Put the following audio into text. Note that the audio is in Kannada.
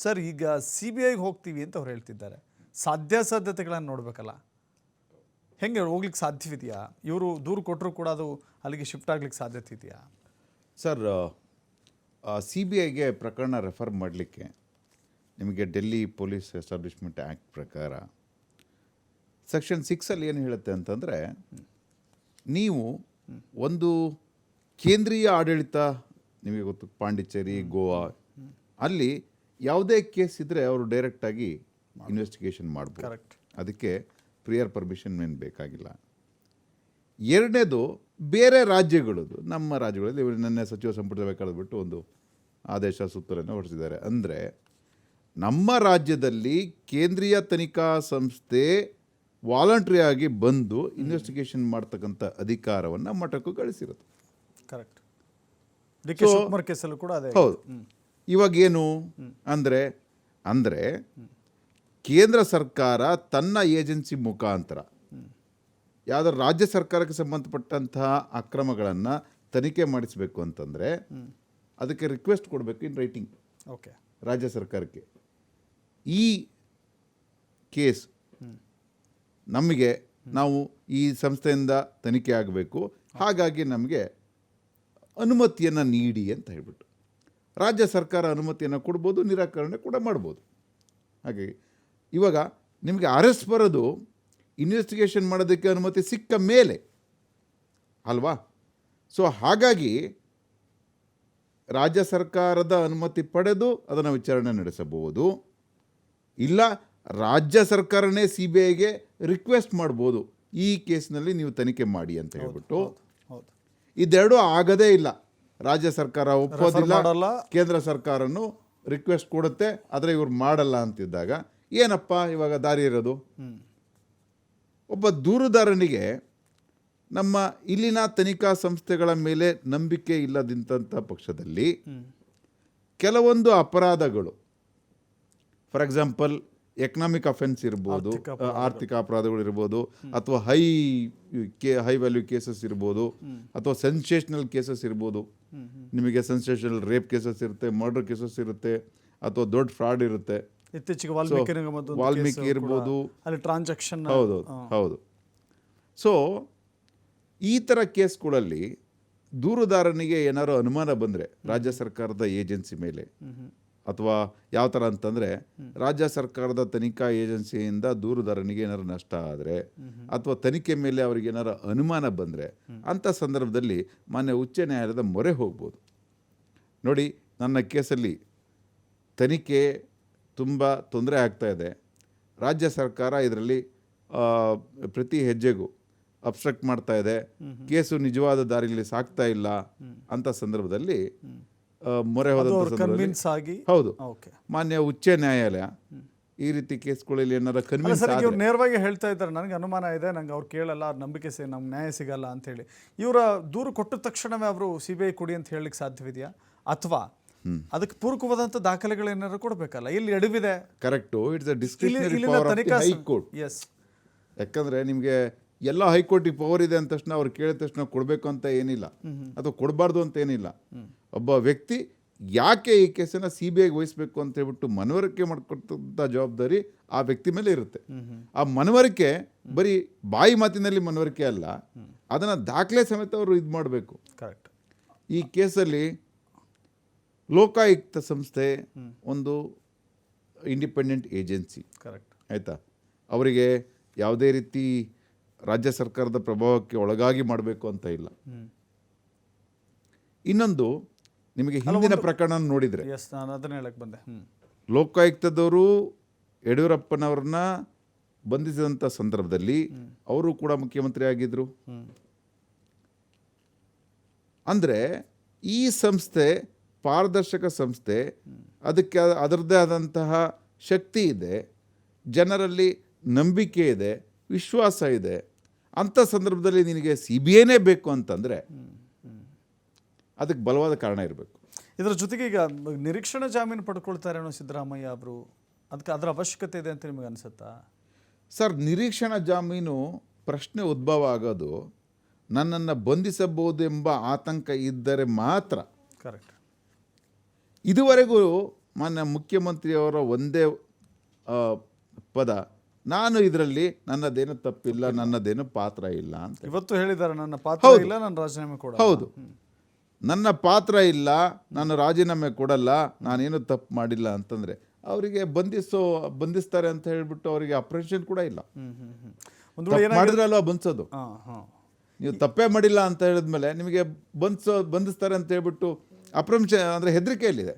ಸರ್, ಈಗ CBIಗೆ ಹೋಗ್ತೀವಿ ಅಂತ ಅವ್ರು ಹೇಳ್ತಿದ್ದಾರೆ. ಸಾಧ್ಯತೆಗಳನ್ನು ನೋಡಬೇಕಲ್ಲ, ಹೆಂಗೆ ಹೋಗ್ಲಿಕ್ಕೆ ಸಾಧ್ಯವಿದೆಯಾ? ಇವರು ದೂರು ಕೊಟ್ಟರು ಕೂಡ ಅದು ಅಲ್ಲಿಗೆ ಶಿಫ್ಟ್ ಆಗ್ಲಿಕ್ಕೆ ಸಾಧ್ಯತೆ ಇದೆಯಾ? ಸರ್, CBIಗೆ ಪ್ರಕರಣ ರೆಫರ್ ಮಾಡಲಿಕ್ಕೆ ನಿಮಗೆ ಡೆಲ್ಲಿ ಪೊಲೀಸ್ ಎಸ್ಟಾಬ್ಲಿಷ್ಮೆಂಟ್ ಆ್ಯಕ್ಟ್ ಪ್ರಕಾರ ಸೆಕ್ಷನ್ 6 ಏನು ಹೇಳುತ್ತೆ ಅಂತಂದರೆ, ನೀವು ಒಂದು ಕೇಂದ್ರೀಯ ಆಡಳಿತ, ನಿಮಗೆ ಗೊತ್ತು ಪಾಂಡಿಚೇರಿ, ಗೋವಾ, ಅಲ್ಲಿ ಯಾವುದೇ ಕೇಸ್ ಇದ್ದರೆ ಅವರು ಡೈರೆಕ್ಟಾಗಿ ಇನ್ವೆಸ್ಟಿಗೇಷನ್ ಮಾಡ್ಬೋದು. ಕರೆಕ್ಟ್. ಅದಕ್ಕೆ ಪ್ರಿಯರ್ ಪರ್ಮಿಷನ್ ಏನು ಬೇಕಾಗಿಲ್ಲ. ಎರಡನೇದು, ಬೇರೆ ರಾಜ್ಯಗಳದು, ನಮ್ಮ ರಾಜ್ಯಗಳಲ್ಲಿ ನನ್ನ ಸಚಿವ ಸಂಪುಟದ ಕಳೆದ್ಬಿಟ್ಟು ಒಂದು ಆದೇಶ ಸುತ್ತೋಲೆಯನ್ನು ಹೊರಡಿಸಿದ್ದಾರೆ. ಅಂದರೆ ನಮ್ಮ ರಾಜ್ಯದಲ್ಲಿ ಕೇಂದ್ರೀಯ ತನಿಖಾ ಸಂಸ್ಥೆ ವಾಲಂಟ್ರಿಯಾಗಿ ಬಂದು ಇನ್ವೆಸ್ಟಿಗೇಷನ್ ಮಾಡ್ತಕ್ಕಂಥ ಅಧಿಕಾರವನ್ನು ಮಠಕ್ಕೂ ಗಳಿಸಿರುತ್ತೆ. ಕರೆಕ್ಟ್. ಡಿ.ಕೆ. ಶಿವಕುಮಾರ್ ಕೇಸಲ್ಲೂ ಕೂಡ ಅದೇ. ಹೌದು. ಇವಾಗೇನು ಅಂದರೆ ಕೇಂದ್ರ ಸರ್ಕಾರ ತನ್ನ ಏಜೆನ್ಸಿ ಮುಖಾಂತರ ಯಾವುದೋ ರಾಜ್ಯ ಸರ್ಕಾರಕ್ಕೆ ಸಂಬಂಧಪಟ್ಟಂತಹ ಅಕ್ರಮಗಳನ್ನು ತನಿಖೆ ಮಾಡಿಸಬೇಕು ಅಂತಂದರೆ ಅದಕ್ಕೆ ರಿಕ್ವೆಸ್ಟ್ ಕೊಡಬೇಕು ಇನ್ ರೈಟಿಂಗ್. ಓಕೆ. ರಾಜ್ಯ ಸರ್ಕಾರಕ್ಕೆ ಈ ಕೇಸ್ ನಮಗೆ, ನಾವು ಈ ಸಂಸ್ಥೆಯಿಂದ ತನಿಖೆ ಆಗಬೇಕು, ಹಾಗಾಗಿ ನಮಗೆ ಅನುಮತಿಯನ್ನು ನೀಡಿ ಅಂತ ಹೇಳ್ಬಿಟ್ಟು ರಾಜ್ಯ ಸರ್ಕಾರ ಅನುಮತಿಯನ್ನು ಕೊಡ್ಬೋದು, ನಿರಾಕರಣೆ ಕೂಡ ಮಾಡ್ಬೋದು. ಹಾಗಾಗಿ ಇವಾಗ ನಿಮಗೆ ಅರೆಸ್ಟ್ ಬರೋದು ಇನ್ವೆಸ್ಟಿಗೇಷನ್ ಮಾಡೋದಕ್ಕೆ ಅನುಮತಿ ಸಿಕ್ಕ ಮೇಲೆ ಅಲ್ವಾ? ಸೊ ಹಾಗಾಗಿ ರಾಜ್ಯ ಸರ್ಕಾರದ ಅನುಮತಿ ಪಡೆದು ಅದನ್ನು ವಿಚಾರಣೆ ನಡೆಸಬಹುದು, ಇಲ್ಲ ರಾಜ್ಯ ಸರ್ಕಾರನೇ CBIಗೆ ರಿಕ್ವೆಸ್ಟ್ ಮಾಡ್ಬೋದು, ಈ ಕೇಸ್ನಲ್ಲಿ ನೀವು ತನಿಖೆ ಮಾಡಿ ಅಂತ ಹೇಳ್ಬಿಟ್ಟು. ಇದೆರಡೂ ಆಗದೇ ಇಲ್ಲ. ರಾಜ್ಯ ಸರ್ಕಾರ ಒಪ್ಪೋದಿಲ್ಲ, ಕೇಂದ್ರ ಸರ್ಕಾರನು ರಿಕ್ವೆಸ್ಟ್ ಕೊಡುತ್ತೆ, ಆದರೆ ಇವ್ರು ಮಾಡಲ್ಲ ಅಂತಿದ್ದಾಗ ಏನಪ್ಪ ಇವಾಗ ದಾರಿ ಇರೋದು? ಒಬ್ಬ ದೂರುದಾರನಿಗೆ ನಮ್ಮ ಇಲ್ಲಿನ ತನಿಖಾ ಸಂಸ್ಥೆಗಳ ಮೇಲೆ ನಂಬಿಕೆ ಇಲ್ಲದಂಥ ಪಕ್ಷದಲ್ಲಿ ಕೆಲವೊಂದು ಅಪರಾಧಗಳು, ಫಾರ್ ಎಕ್ಸಾಂಪಲ್ ಎಕನಾಮಿಕ್ ಅಫೆನ್ಸ್ ಇರ್ಬೋದು, ಆರ್ಥಿಕ ಅಪರಾಧಗಳು ಇರ್ಬೋದು, ಅಥವಾ ಹೈ ವ್ಯಾಲ್ಯೂ ಕೇಸಸ್ ಇರ್ಬೋದು, ಅಥವಾ ಸೆನ್ಸೇಷನಲ್ ಕೇಸಸ್ ಇರ್ಬೋದು. ನಿಮಗೆ ಸೆನ್ಸೇಷನಲ್ ರೇಪ್ ಕೇಸಸ್ ಇರುತ್ತೆ, ಮರ್ಡರ್ ಕೇಸಸ್ ಇರುತ್ತೆ, ಅಥವಾ ದೊಡ್ಡ ಫ್ರಾಡ್ ಇರುತ್ತೆ. ಇತ್ತೀಚೆಗೆ ವಾಲ್ಮೀಕಿ ಇರ್ಬೋದು, ಟ್ರಾನ್ಸಾಕ್ಷನ್. ಹೌದು. ಸೊ ಈ ಥರ ಕೇಸ್ಗಳಲ್ಲಿ ದೂರುದಾರನಿಗೆ ಏನಾದ್ರು ಅನುಮಾನ ಬಂದರೆ ರಾಜ್ಯ ಸರ್ಕಾರದ ಏಜೆನ್ಸಿ ಮೇಲೆ, ಅಥವಾ ಯಾವ ಥರ ಅಂತಂದರೆ ರಾಜ್ಯ ಸರ್ಕಾರದ ತನಿಖಾ ಏಜೆನ್ಸಿಯಿಂದ ದೂರುದಾರನಿಗೆ ಏನಾದ್ರು ನಷ್ಟ ಆದರೆ, ಅಥವಾ ತನಿಖೆ ಮೇಲೆ ಅವ್ರಿಗೆ ಏನಾರು ಅನುಮಾನ ಬಂದರೆ, ಅಂಥ ಸಂದರ್ಭದಲ್ಲಿ ಮಾನ್ಯ ಉಚ್ಚ ನ್ಯಾಯಾಲಯದ ಮೊರೆ ಹೋಗ್ಬೋದು. ನೋಡಿ, ನನ್ನ ಕೇಸಲ್ಲಿ ತನಿಖೆ ತುಂಬ ತೊಂದರೆ ಆಗ್ತಾಯಿದೆ, ರಾಜ್ಯ ಸರ್ಕಾರ ಇದರಲ್ಲಿ ಪ್ರತಿ ಹೆಜ್ಜೆಗೂ ಅಬ್ಸ್ಟ್ರಕ್ಟ್ ಮಾಡ್ತಾ ಇದೆ, ಕೇಸು ನಿಜವಾದ ದಾರಿಯಲ್ಲಿ ಸಾಕ್ತಾ ಇಲ್ಲ ಅಂತ ಸಂದರ್ಭದಲ್ಲಿ ಮೊರೆ ಹೋದಂಥ ಸಂದರ್ಭದಲ್ಲಿ ಹೌದು, ಮಾನ್ಯ ಉಚ್ಚ ನ್ಯಾಯಾಲಯ ಈ ರೀತಿ ಕೇಸ್ಗಳಲ್ಲಿ ಏನಾರ ಕನ್ವಿನ್ಸ್ ಇವ್ರು ನೇರವಾಗಿ ಹೇಳ್ತಾ ಇದ್ದಾರೆ, ನನಗೆ ಅನುಮಾನ ಇದೆ, ನಂಗೆ ಅವ್ರು ಕೇಳಲ್ಲ, ಅವ್ರ ನಂಬಿಕೆ ನಮ್ಗೆ ನ್ಯಾಯ ಸಿಗಲ್ಲ ಅಂತೇಳಿ. ಇವರ ದೂರು ಕೊಟ್ಟ ತಕ್ಷಣವೇ ಅವರು CBI ಕೊಡಿ ಅಂತ ಹೇಳಲಿಕ್ಕೆ ಸಾಧ್ಯವಿದೆಯಾ? ಅಥವಾ ಅದಕ್ಕೆ ಪೂರಕವಾದಂಥ ದಾಖಲೆಗಳು ಏನಾದ್ರು ಕೊಡಬೇಕಲ್ಲ? ಇಲ್ಲಿ ಎಡವಿದೆ. Correct. It's a discretionary power of the high court. Yes. ಯಾಕಂದರೆ ನಿಮಗೆ ಎಲ್ಲ ಹೈಕೋರ್ಟಿಗೆ ಪವರ್ ಇದೆ ಅಂದ ತಕ್ಷಣ ಅವ್ರು ಕೇಳಿದ ತಕ್ಷಣ ಕೊಡಬೇಕು ಅಂತ ಏನಿಲ್ಲ, ಅಥವಾ ಕೊಡಬಾರ್ದು ಅಂತ ಏನಿಲ್ಲ. ಒಬ್ಬ ವ್ಯಕ್ತಿ ಯಾಕೆ ಈ ಕೇಸನ್ನು CBIಗೆ ವಹಿಸಬೇಕು ಅಂತ ಹೇಳ್ಬಿಟ್ಟು ಮನವರಿಕೆ ಮಾಡಿಕೊಟ್ಟಂಥ ಜವಾಬ್ದಾರಿ ಆ ವ್ಯಕ್ತಿ ಮೇಲೆ ಇರುತ್ತೆ. ಆ ಮನವರಿಕೆ ಬರೀ ಬಾಯಿ ಮಾತಿನಲ್ಲಿ ಮನವರಿಕೆ ಅಲ್ಲ, ಅದನ್ನು ದಾಖಲೆ ಸಮೇತ ಅವರು ಇದು ಮಾಡಬೇಕು. ಕರೆಕ್ಟ್. ಈ ಕೇಸಲ್ಲಿ ಲೋಕಾಯುಕ್ತ ಸಂಸ್ಥೆ ಒಂದು ಇಂಡಿಪೆಂಡೆಂಟ್ ಏಜೆನ್ಸಿ. ಕರೆಕ್ಟ್. ಆಯಿತಾ? ಅವರಿಗೆ ಯಾವುದೇ ರೀತಿ ರಾಜ್ಯ ಸರ್ಕಾರದ ಪ್ರಭಾವಕ್ಕೆ ಒಳಗಾಗಿ ಮಾಡಬೇಕು ಅಂತ ಇಲ್ಲ. ಇನ್ನೊಂದು, ನಿಮಗೆ ಹಿಂದಿನ ಪ್ರಕರಣ ನೋಡಿದರೆ, ನಾನು ಅದನ್ನ ಹೇಳಕ್ಕೆ ಬಂದೆ, ಲೋಕಾಯುಕ್ತದವರು ಯಡಿಯೂರಪ್ಪನವ್ರನ್ನ ಬಂಧಿಸಿದಂಥ ಸಂದರ್ಭದಲ್ಲಿ ಅವರು ಕೂಡ ಮುಖ್ಯಮಂತ್ರಿ ಆಗಿದ್ದರು. ಅಂದರೆ ಈ ಸಂಸ್ಥೆ ಪಾರದರ್ಶಕ ಸಂಸ್ಥೆ, ಅದಕ್ಕೆ ಅದರದ್ದೇ ಆದಂತಹ ಶಕ್ತಿ ಇದೆ, ಜನರಲ್ಲಿ ನಂಬಿಕೆ ಇದೆ, ವಿಶ್ವಾಸ ಇದೆ. ಅಂಥ ಸಂದರ್ಭದಲ್ಲಿ ನಿನಗೆ CBIನೇ ಬೇಕು ಅಂತಂದರೆ ಅದಕ್ಕೆ ಬಲವಾದ ಕಾರಣ ಇರಬೇಕು. ಇದರ ಜೊತೆಗೆ ಈಗ ನಿರೀಕ್ಷಣಾ ಜಾಮೀನು ಪಡ್ಕೊಳ್ತಾರೆ ಸಿದ್ದರಾಮಯ್ಯ ಅವರು, ಅದಕ್ಕೆ ಅದರ ಅವಶ್ಯಕತೆ ಇದೆ ಅಂತ ನಿಮಗೆ ಅನಿಸುತ್ತಾ? ಸರ್, ನಿರೀಕ್ಷಣಾ ಜಾಮೀನು ಪ್ರಶ್ನೆ ಉದ್ಭವ ಆಗೋದು ನನ್ನನ್ನು ಬಂಧಿಸಬಹುದೆಂಬ ಆತಂಕ ಇದ್ದರೆ ಮಾತ್ರ. ಕರೆಕ್ಟ್. ಇದುವರೆಗೂ ಮಾನ್ಯ ಮುಖ್ಯಮಂತ್ರಿಯವರ ಒಂದೇ ಪದ, ನಾನು ಇದರಲ್ಲಿ ನನ್ನದೇನು ತಪ್ಪಿಲ್ಲ, ನನ್ನದೇನು ಪಾತ್ರ ಇಲ್ಲ ಅಂತ. ಇವತ್ತು ಹೇಳಿದ್ದಾರೆ ನನ್ನ ಪಾತ್ರ ಇಲ್ಲ, ನಾನು ರಾಜೀನಾಮೆ ಕೊಡ. ಹೌದು, ನನ್ನ ಪಾತ್ರ ಇಲ್ಲ, ನಾನು ರಾಜೀನಾಮೆ ಕೊಡಲ್ಲ, ನಾನೇನು ತಪ್ಪು ಮಾಡಿಲ್ಲ ಅಂತಂದರೆ ಅವರಿಗೆ ಬಂಧಿಸ್ತಾರೆ ಅಂತ ಹೇಳ್ಬಿಟ್ಟು ಅವರಿಗೆ ಅಪ್ರೆಷನ್ ಕೂಡ ಇಲ್ಲ. ಒಂದು ವೇಳೆ ಮಾಡಿದ್ರಲ್ವ ಬಂಧಿಸೋದು, ಹಾಂ ನೀವು ತಪ್ಪೇ ಮಾಡಿಲ್ಲ ಅಂತ ಹೇಳಿದ್ಮೇಲೆ ನಿಮಗೆ ಬಂಧಿಸ್ತಾರೆ ಅಂತ ಹೇಳ್ಬಿಟ್ಟು ಅಪ್ರೆಷನ್ ಅಂದರೆ ಹೆದರಿಕೆಯಲ್ಲಿದೆ.